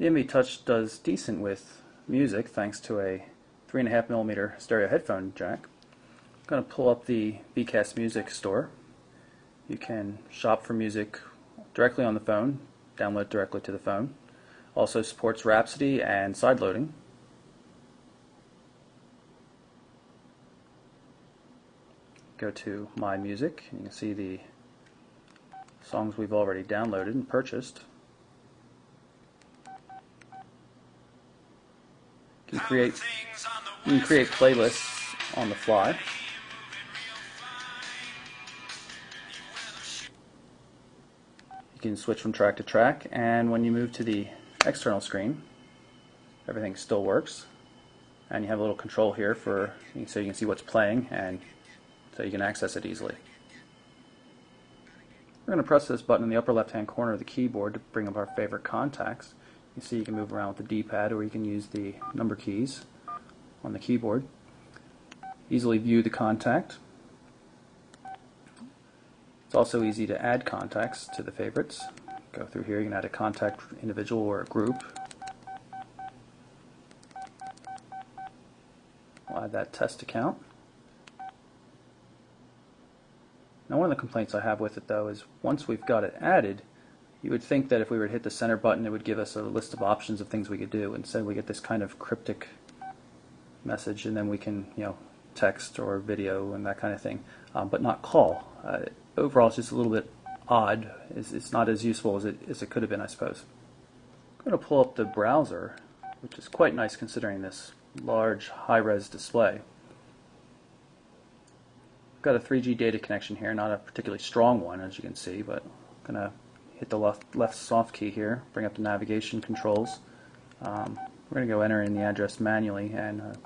The Envy Touch does decent with music thanks to a 3.5mm stereo headphone jack. I'm going to pull up the VCast Music store. You can shop for music directly on the phone, download directly to the phone. Also supports Rhapsody and sideloading. Go to My Music, and you can see the songs we've already downloaded and purchased. You can create playlists on the fly. You can switch from track to track, and when you move to the external screen, everything still works. And you have a little control here so you can see what's playing, and so you can access it easily. We're going to press this button in the upper left-hand corner of the keyboard to bring up our favorite contacts. You see you can move around with the D-pad, or you can use the number keys on the keyboard. Easily view the contact. It's also easy to add contacts to the favorites. Go through here, you can add a contact individual or a group. We'll add that test account. Now, one of the complaints I have with it, though, is once we've got it added, you would think that if we were to hit the center button, it would give us a list of options of things we could do. Instead, we get this kind of cryptic message, and then we can, text or video and that kind of thing, but not call. Overall, it's just a little bit odd. It's not as useful as it could have been, I suppose. I'm going to pull up the browser, which is quite nice considering this large, high-res display. Got a 3G data connection here, not a particularly strong one, as you can see, but I'm going to hit the left soft key here, bring up the navigation controls. We're going to go enter in the address manually, and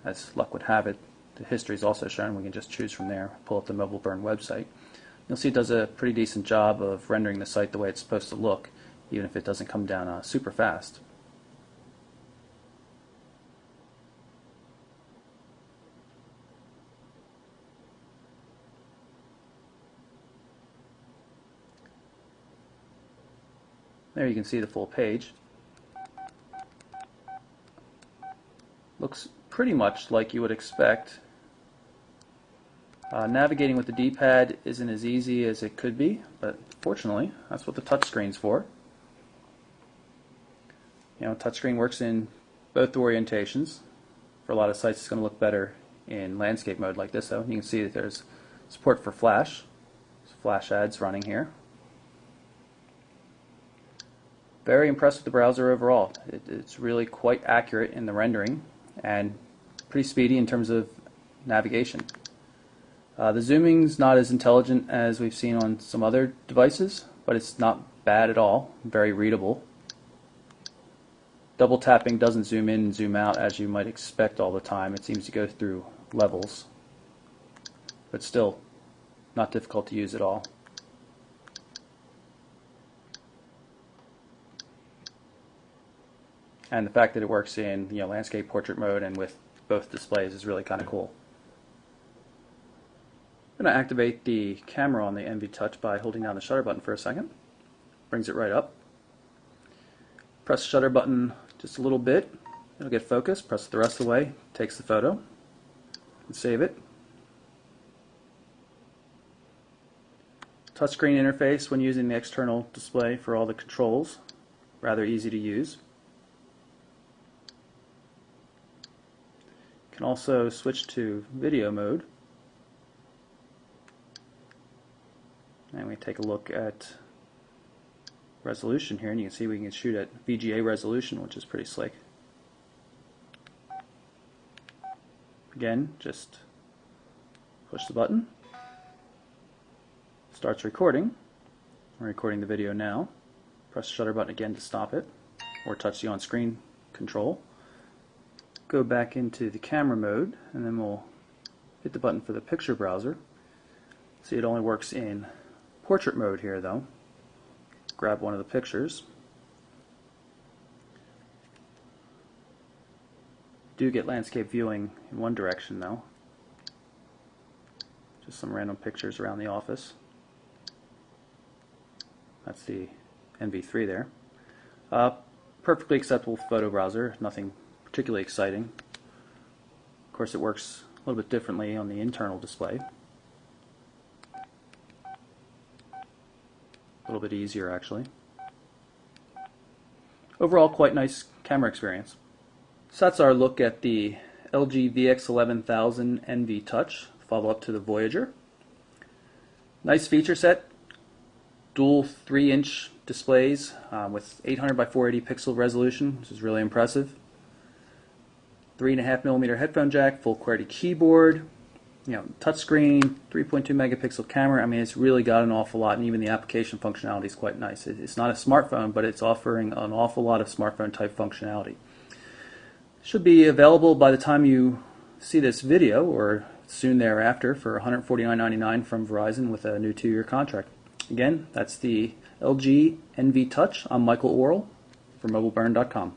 as luck would have it, the history is also shown. We can just choose from there, pull up the Mobile Burn website. You'll see it does a pretty decent job of rendering the site the way it's supposed to look, even if it doesn't come down super fast. There you can see the full page. Looks pretty much like you would expect. Navigating with the D-pad isn't as easy as it could be, but fortunately, that's what the touchscreen's for. Touchscreen works in both orientations. For a lot of sites, it's going to look better in landscape mode like this, though. You can see that there's support for Flash. There's Flash ads running here. Very impressed with the browser overall. It's really quite accurate in the rendering and pretty speedy in terms of navigation. The zooming's not as intelligent as we've seen on some other devices, but it's not bad at all. Very readable. Double tapping doesn't zoom in and zoom out as you might expect all the time. It seems to go through levels, but still not difficult to use at all. And the fact that it works in landscape portrait mode and with both displays is really kind of cool. I'm going to activate the camera on the Envy Touch by holding down the shutter button for a second. Brings it right up. Press the shutter button just a little bit. It'll get focused. Press it the rest of the way. Takes the photo. And save it. Touchscreen interface when using the external display for all the controls. Rather easy to use. Can also switch to video mode, and we take a look at resolution here, and you can see we can shoot at VGA resolution, which is pretty slick. Again, just push the button, starts recording. We're recording the video now. Press the shutter button again to stop it, or touch the on-screen control. Go back into the camera mode, and then we'll hit the button for the picture browser. See, it only works in portrait mode here, though. Grab one of the pictures. Do get landscape viewing in one direction, though. Just some random pictures around the office. That's the NV3 there. perfectly acceptable photo browser, nothing particularly exciting. Of course, it works a little bit differently on the internal display. A little bit easier, actually. Overall, quite nice camera experience. So that's our look at the LG VX11000 NV Touch, follow-up to the Voyager. Nice feature set. Dual 3-inch displays with 800 by 480 pixel resolution, which is really impressive. 3.5mm headphone jack, full QWERTY keyboard, touchscreen, 3.2 megapixel camera. I mean, it's really got an awful lot, and even the application functionality is quite nice. It's not a smartphone, but it's offering an awful lot of smartphone type functionality. Should be available by the time you see this video, or soon thereafter, for $149.99 from Verizon with a new 2-year contract. Again, that's the LG NV Touch. I'm Michael Orrell for MobileBurn.com.